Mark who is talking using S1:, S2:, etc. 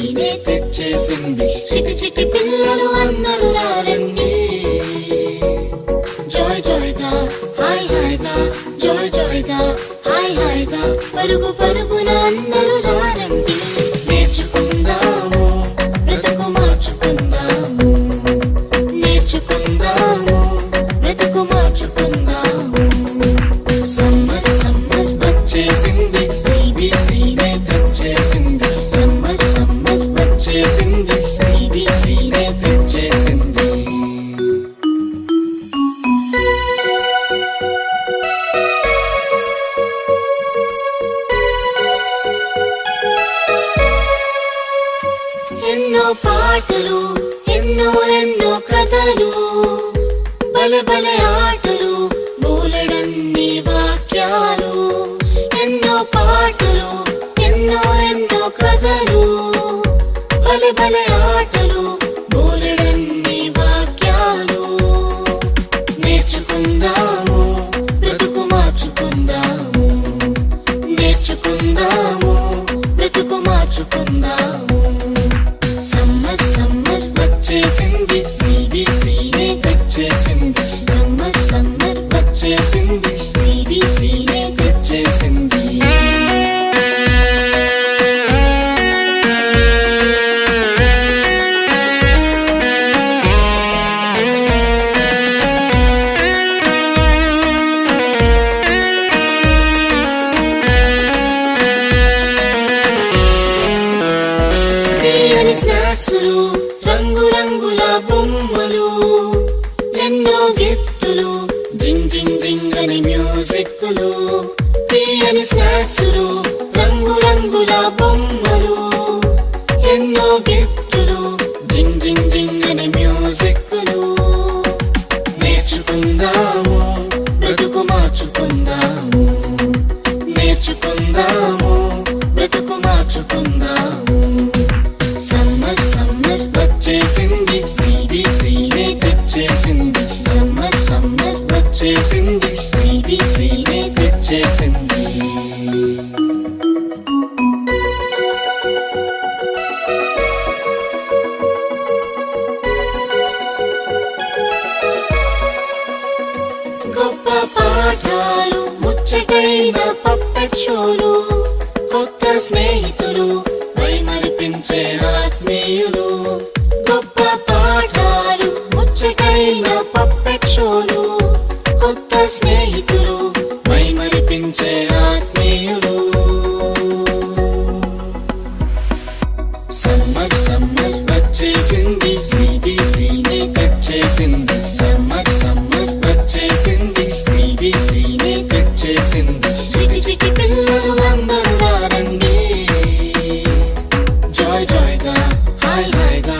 S1: సిబిసినే తెచ్చేసింది. చిటి చిటి పిల్లలు అందరూ రారండి. జాయ్ జాయ్ గా హాయ్ హాయ్ గా, జాయ్ జాయ్ గా హాయ్ హాయ్ గా, పరుగు పరుగున అందరూ రారండి. నేర్చుకుందాము, బ్రతుకు మార్చుకుందాము. నేర్చుకుందాము, బ్రతుకు మార్చుకుందాము. సమ్మర్ సమ్మర్ వచ్చేసింది, సిబిసినే తెచ్చేసింది. సమ్మర్ సమ్మర్ వచ్చేసింది, సిబిసినే తెచ్చేసింది. ఎన్నో పాటలు, ఎన్నో ఎన్నో కథలు, బలె బలె ఆటలు, బోలెడన్ని వాక్యాలు. ఎన్నో పాటలు, ఎన్నో ఎన్నో కథలు, బలె బలె ఆటలు, బోలెడన్ని వాక్యాలు. నేర్చుకుందాము, బ్రతుకు మార్చుకుందాము. నేర్చుకుందాము, బ్రతుకు మార్చుకుందాము. సమ్మర్ సమ్మర్ వచ్చేసింది, సిబిసినే తెచ్చేసింది. సమ్మర్ సమ్మర్ వచ్చేసింది, సిబిసినే తెచ్చేసింది. తీయని స్నాక్సులు, రంగు రంగుల బొమ్మలు, ఎన్నో గిఫ్టులు, జింగ్ జింగ్ జింగ్ అని మ్యూజిక్లు. తీయని స్నాక్సులు, రంగు రంగుల బొమ్మలు, ఎన్నో గిఫ్టులు, జింగ్ జింగ్ జింగ్ అని మ్యూజిక్లు. నేర్చుకుందాము, బ్రతుకు మార్చుకుందాము. నేర్చుకుందాము, బ్రతుకు మార్చుకుందాము. సమ్మర్ సమ్మర్ వచ్చేసింది, సిబిసినే తెచ్చేసింది. సమ్మర్ సమ్మర్ వచ్చేసింది, సిబిసినే తెచ్చేసింది. గొప్ప పాఠాలు, ముచ్చటైన పప్పెట్ షోలు, కొత్త స్నేహితులు, మైమరిపించే ఆత్మీయులు. గొప్ప పాఠాలు, ముచ్చటైన పప్పెట్ షోలు, కొత్త స్నేహితులు, మైమరిపించే ఆత్మీయులు. సమ్మర్ సమ్మర్ వచ్చేసింది, సిబిసినే తెచ్చేసింది. సమ్మర్ సమ్మర్ వచ్చేసింది, సిబిసినే తెచ్చేసింది. చిటి చిటి పిల్లలు అందరూ రారండి. జాయ్ జాయ్ గా హాయ్ హాయ్ గా,